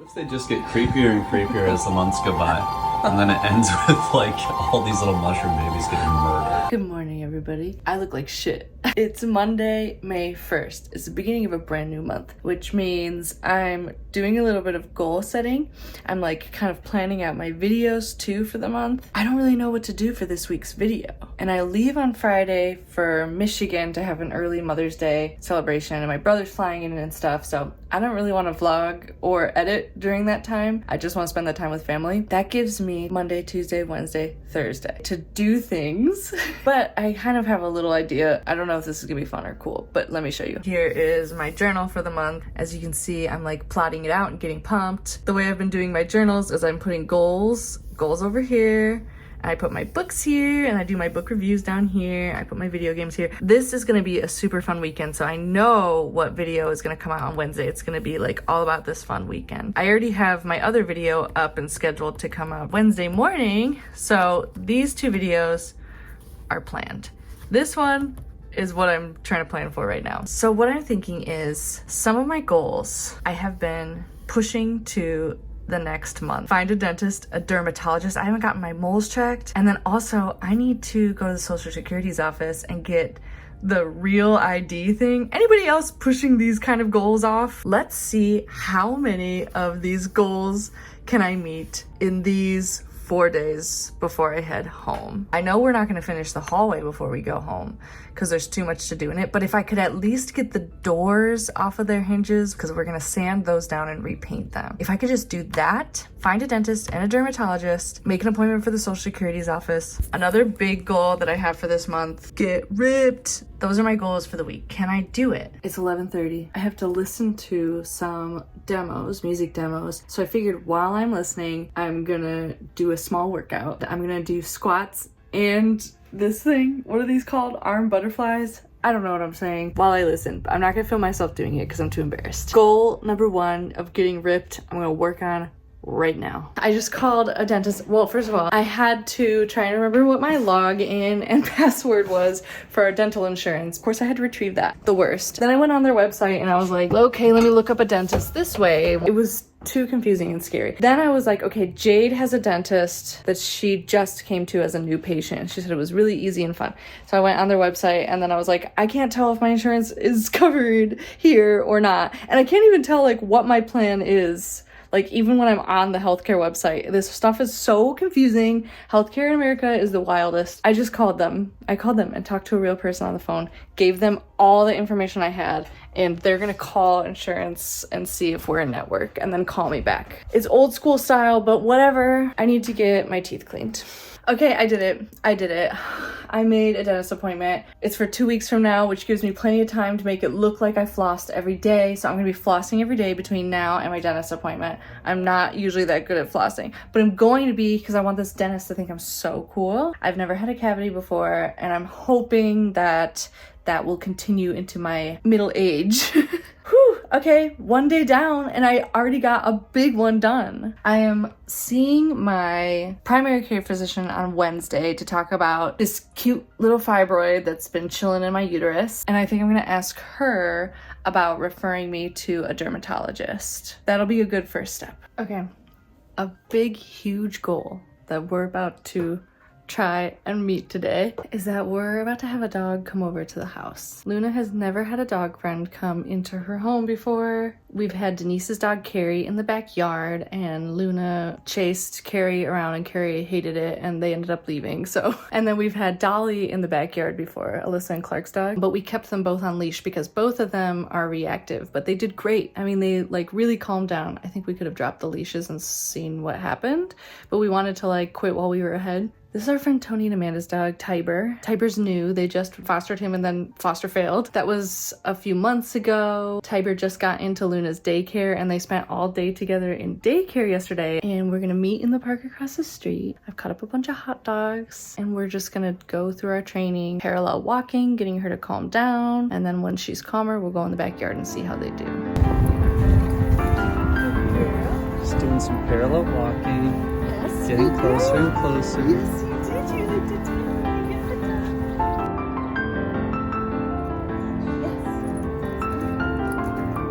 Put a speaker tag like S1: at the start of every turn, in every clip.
S1: if they just get creepier and creepier as the months go by? And then it ends with like all these little mushroom babies getting murdered.
S2: Good morning, everybody. I look like shit. It's Monday, May 1st. It's the beginning of a brand new month, which means I'm doing a little bit of goal setting. I'm like kind of planning out my videos too for the month. I don't really know what to do for this week's video. And I leave on Friday for Michigan to have an early Mother's Day celebration, and my brother's flying in and stuff, so I don't really want to vlog or edit during that time. I just want to spend that time with family. That gives me Monday, Tuesday, Wednesday, Thursday to do things. But I kind of have a little idea. I don't know if this is gonna be fun or cool, but let me show you. Here is my journal for the month. As you can see, I'm like plotting it out and getting pumped. The way I've been doing my journals is I'm putting goals over here. I put my books here, and I do my book reviews down here. I put my video games here. This is gonna be a super fun weekend, so I know what video is gonna come out on Wednesday. It's gonna be like all about this fun weekend. I already have my other video up and scheduled to come out Wednesday morning, so these two videos are planned. This one is what I'm trying to plan for right now. So what I'm thinking is some of my goals I have been pushing to the next month. Find a dentist, a dermatologist. I haven't gotten my moles checked. And then also I need to go to the Social Security's office and get the real ID thing. Anybody else pushing these kind of goals off? Let's see how many of these goals can I meet in these 4 days before I head home. I know we're not gonna finish the hallway before we go home because there's too much to do in it, but if I could at least get the doors off of their hinges, because we're gonna sand those down and repaint them. If I could just do that, find a dentist and a dermatologist, make an appointment for the Social Security's office. Another big goal that I have for this month, get ripped. Those are my goals for the week. Can I do it? It's 11:30. I have to listen to some demos, music demos. So I figured while I'm listening, I'm gonna do a small workout. I'm gonna do squats and this thing. What are these called? Arm butterflies? I don't know what I'm saying while I listen, but I'm not gonna film myself doing it because I'm too embarrassed. Goal number 1 of getting ripped, I'm gonna work on right now. I just called a dentist. Well, first of all, I had to try and remember what my login and password was for our dental insurance. Of course, I had to retrieve that. The worst. Then I went on their website and I was like, okay, let me look up a dentist this way. It was too confusing and scary. Then I was like, okay, Jade has a dentist that she just came to as a new patient. She said it was really easy and fun. So I went on their website and then I was like, I can't tell if my insurance is covered here or not. And I can't even tell like what my plan is. Like, even when I'm on the healthcare website, this stuff is so confusing. Healthcare in America is the wildest. I just called them. I called them and talked to a real person on the phone, gave them all the information I had, and they're gonna call insurance and see if we're in network and then call me back. It's old school style, but whatever. I need to get my teeth cleaned. Okay, I did it. I made a dentist appointment. It's for 2 weeks from now, which gives me plenty of time to make it look like I flossed every day. So I'm gonna be flossing every day between now and my dentist appointment. I'm not usually that good at flossing, but I'm going to be because I want this dentist to think I'm so cool. I've never had a cavity before, and I'm hoping that that will continue into my middle age. Whew, okay, 1 day down and I already got a big one done. I am seeing my primary care physician on Wednesday to talk about this cute little fibroid that's been chilling in my uterus. And I think I'm gonna ask her about referring me to a dermatologist. That'll be a good first step. Okay, a big, huge goal that we're about to try and meet today is that we're about to have a dog come over to the house. Luna has never had a dog friend come into her home before. We've had Denise's dog Carrie in the backyard, and Luna chased Carrie around and Carrie hated it and they ended up leaving. And then we've had Dolly in the backyard before, Alyssa and Clark's dog, but we kept them both on leash because both of them are reactive, but they did great. I mean, they like really calmed down. I think we could have dropped the leashes and seen what happened, but we wanted to like quit while we were ahead. This is our friend Tony and Amanda's dog, Tiber. Tiber's new. They just fostered him and then foster failed. That was a few months ago. Tiber just got into Luna's daycare and they spent all day together in daycare yesterday. And we're gonna meet in the park across the street. I've cut up a bunch of hot dogs and we're just gonna go through our training, parallel walking, getting her to calm down. And then when she's calmer, we'll go in the backyard and see how they do.
S1: Just doing some parallel walking. Yes, getting closer and closer.
S2: Yes, you did. You did it.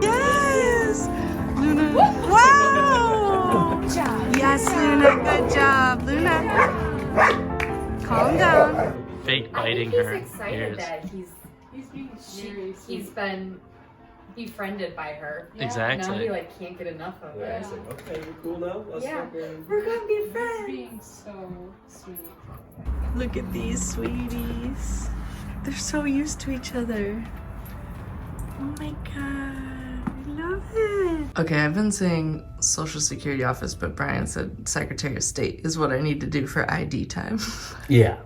S2: Yes. Luna. Wow.
S3: fake
S4: I
S3: biting
S4: think he's
S3: her
S4: excited
S3: ears.
S4: that he's been befriended by her.
S3: Exactly.
S4: Now he like can't get enough of
S5: Yeah,
S4: it.
S5: it's like, okay, you're cool now? Let's
S4: Yeah.
S5: fucking...
S4: We're gonna be friends.
S6: Being so sweet.
S2: Look at these sweeties. They're so used to each other. Oh my god, I love it. Okay, I've been saying Social Security office, but Brian said Secretary of State is what I need to do for ID time.
S5: Yeah.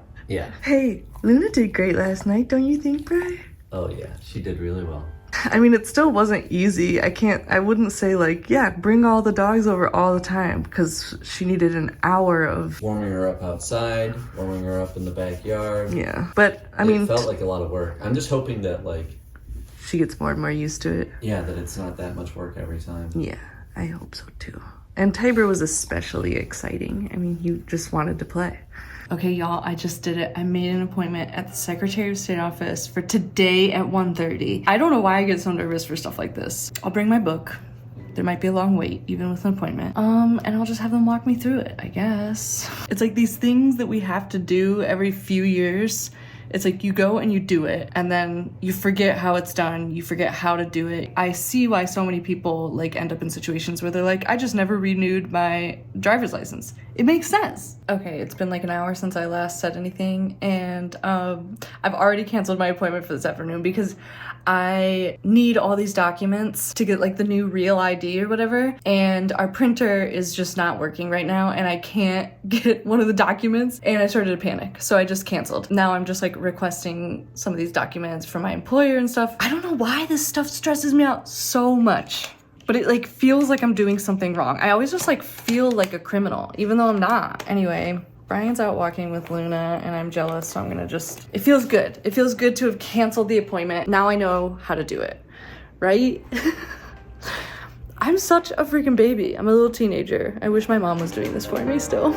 S2: Hey, Luna did great last night, don't you think, Brian?
S1: Oh yeah, she did really well.
S2: I mean, it still wasn't easy. I wouldn't say like, yeah, bring all the dogs over all the time, because she needed an hour of,
S1: Warming her up outside, warming her up in the backyard.
S2: yeah. But I mean,
S1: it felt like a lot of work. I'm just hoping that
S2: she gets more and more used to it.
S1: yeah, that it's not that much work every time.
S2: Yeah, I hope so too. And Tiber was especially exciting. I mean, he just wanted to play. Okay, y'all, I just did it. I made an appointment at the Secretary of State office for today at 1:30. I don't know why I get so nervous for stuff like this. I'll bring my book. There might be a long wait, even with an appointment. And I'll just have them walk me through it, I guess. It's like these things that we have to do every few years. It's like you go and you do it, and then you forget how it's done. You forget how to do it. I see why so many people like end up in situations where they're like, I just never renewed my driver's license. It makes sense. Okay, it's been like an hour since I last said anything, and I've already canceled my appointment for this afternoon because I need all these documents to get like the new real ID or whatever, and our printer is just not working right now, and I can't get one of the documents, and I started to panic, so I just canceled. Now I'm just like requesting some of these documents from my employer and stuff. I don't know why this stuff stresses me out so much, but it like feels like I'm doing something wrong. I always just like feel like a criminal, even though I'm not. Anyway, Brian's out walking with Luna and I'm jealous, so I'm gonna just, it feels good. It feels good to have canceled the appointment. Now I know how to do it, right? I'm such a freaking baby. I'm a little teenager. I wish my mom was doing this for me still.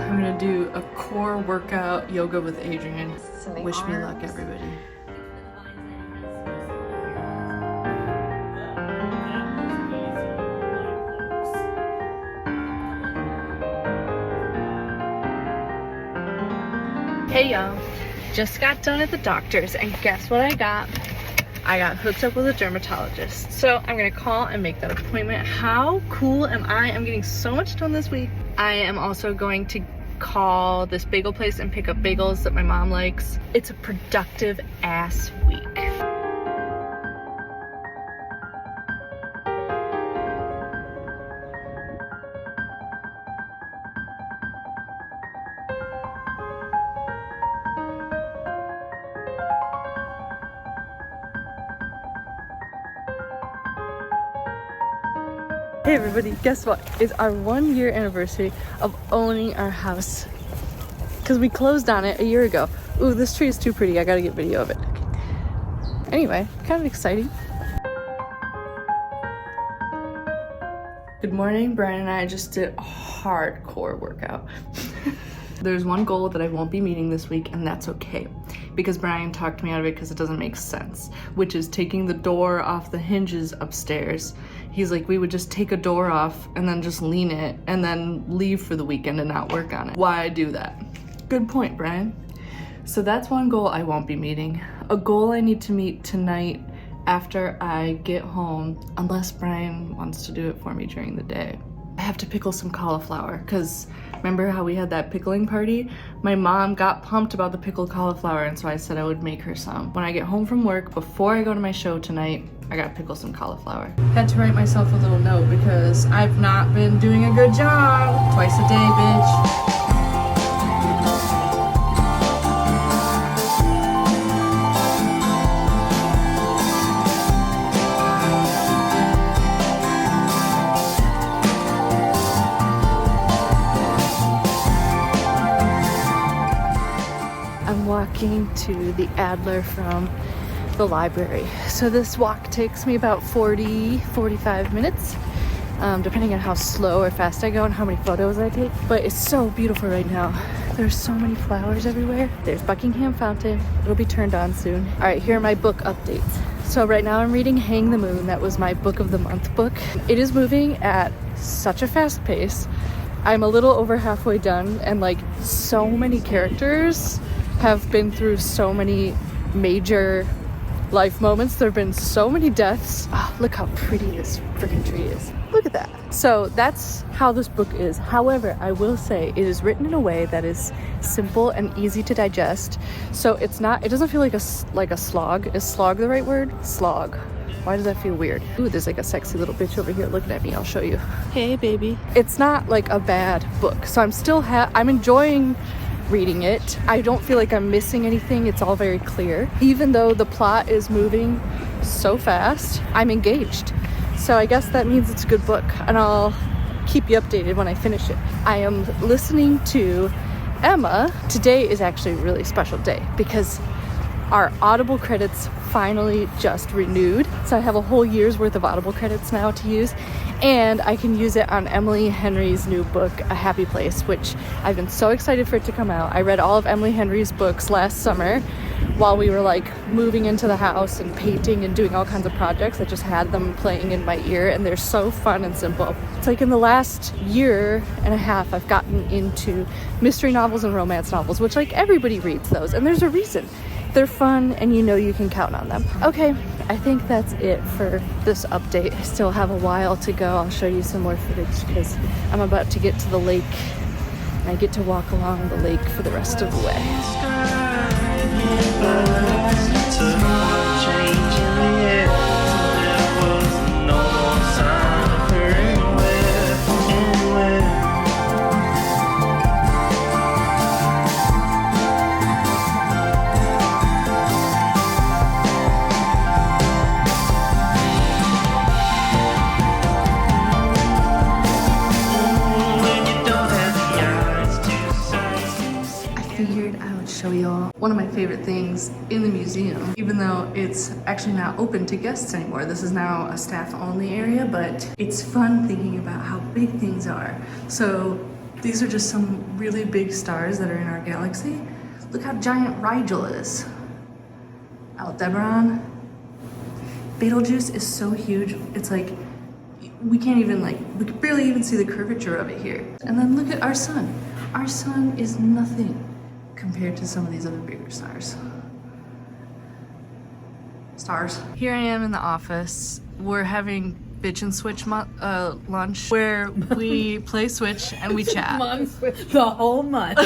S2: I'm gonna do a core workout yoga with Adrian. Wish me luck, everybody. Hey y'all, just got done at the doctor's and guess what I got? I got hooked up with a dermatologist. So I'm gonna call and make that appointment. How cool am I? I'm getting so much done this week. I am also going to call this bagel place and pick up bagels that my mom likes. It's a productive ass week. Hey everybody, guess what? It's our 1 year anniversary of owning our house. Because we closed on it a year ago. Ooh, this tree is too pretty. I gotta get video of it. Anyway, kind of exciting. Good morning, Brian and I just did a hardcore workout. There's one goal that I won't be meeting this week, and that's okay. Because Brian talked me out of it because it doesn't make sense, which is taking the door off the hinges upstairs. He's like, we would just take a door off and then just lean it and then leave for the weekend and not work on it. Why do that? Good point, Brian. So that's one goal I won't be meeting. A goal I need to meet tonight after I get home, unless Brian wants to do it for me during the day. I have to pickle some cauliflower because remember how we had that pickling party? My mom got pumped about the pickled cauliflower, and so I said I would make her some. When I get home from work, before I go to my show tonight, I gotta pickle some cauliflower. Had to write myself a little note because I've not been doing a good job. Twice a day, bitch. Walking to the Adler from the library. So this walk takes me about 45 minutes, depending on how slow or fast I go and how many photos I take. But it's so beautiful right now. There's so many flowers everywhere. There's Buckingham Fountain. It'll be turned on soon. All right, here are my book updates. So right now I'm reading Hang the Moon. That was my book of the month book. It is moving at such a fast pace. I'm a little over halfway done, and like so many characters have been through so many major life moments. There have been so many deaths. Oh, look how pretty this freaking tree is. Look at that. So that's how this book is. However, I will say it is written in a way that is simple and easy to digest. So it's not, it doesn't feel like a slog. Is slog the right word? Slog. Why does that feel weird? Ooh, there's like a sexy little bitch over here looking at me. I'll show you. Hey, baby. It's not like a bad book. So I'm still I'm enjoying reading it. I don't feel like I'm missing anything. It's all very clear. Even though the plot is moving so fast, I'm engaged. So I guess that means it's a good book, and I'll keep you updated when I finish it. I am listening to Emma. Today is actually a really special day because our Audible credits finally just renewed. So I have a whole year's worth of Audible credits now to use, and I can use it on Emily Henry's new book, A Happy Place, which I've been so excited for it to come out. I read all of Emily Henry's books last summer while we were like moving into the house and painting and doing all kinds of projects. I just had them playing in my ear, and they're so fun and simple. It's like in the last year and a half I've gotten into mystery novels and romance novels, which like everybody reads those, and there's a reason. They're fun, and you know you can count on them. Okay, I think that's it for this update. I still have a while to go. I'll show you some more footage because I'm about to get to the lake, and I get to walk along the lake for the rest of the way. Show y'all one of my favorite things in the museum, even though it's actually not open to guests anymore. This is now a staff only area, but it's fun thinking about how big things are. So these are just some really big stars that are in our galaxy. Look how giant Rigel is. Aldebaran. Betelgeuse is so huge. It's like we can't even we can barely even see the curvature of it here. And then look at our sun. Our sun is nothing compared to some of these other bigger stars. Here I am in the office. We're having bitch and switch lunch where we play Switch and we chat.
S4: The whole month.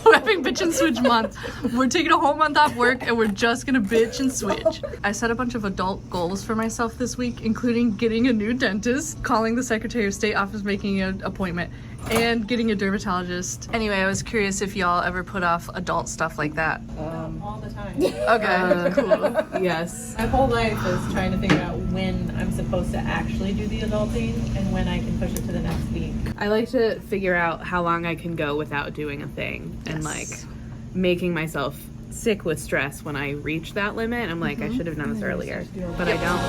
S2: We're having bitch and switch month. We're taking a whole month off work and we're just gonna bitch and switch. I set a bunch of adult goals for myself this week, including getting a new dentist, calling the Secretary of State office, making an appointment, and getting a dermatologist. Anyway, I was curious if y'all ever put off adult stuff like that.
S6: All the time.
S2: Okay, cool.
S6: Yes. My whole life is trying to figure out when I'm supposed to actually do the adulting and when I can push it to the next week.
S3: I like to figure out how long I can go without doing a thing and like making myself sick with stress when I reach that limit. I'm like, I should have done this earlier, but I don't.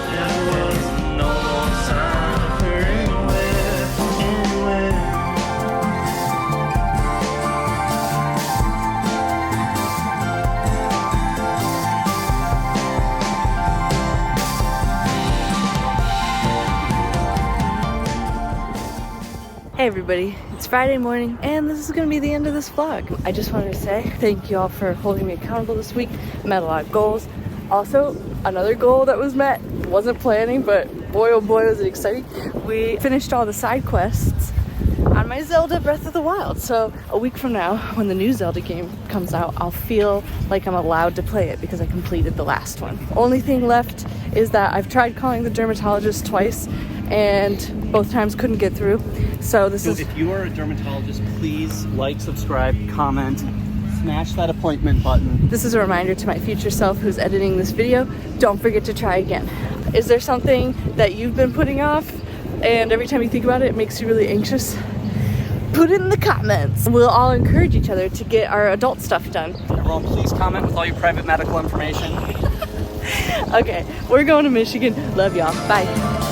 S2: Hey everybody, it's Friday morning and this is going to be the end of this vlog. I just wanted to say thank you all for holding me accountable this week. Met a lot of goals. Also, another goal that was met, wasn't planning, but boy oh boy was it exciting. We finished all the side quests on my Zelda Breath of the Wild. So a week from now, when the new Zelda game comes out, I'll feel like I'm allowed to play it because I completed the last one. Only thing left is that I've tried calling the dermatologist twice and both times couldn't get through. So
S5: if you are a dermatologist, please like, subscribe, comment, smash that appointment button.
S2: This is a reminder to my future self who's editing this video, don't forget to try again. Is there something that you've been putting off and every time you think about it, it makes you really anxious? Put it in the comments. We'll all encourage each other to get our adult stuff done.
S5: Everyone, please comment with all your private medical information.
S2: Okay, we're going to Michigan. Love y'all. Bye.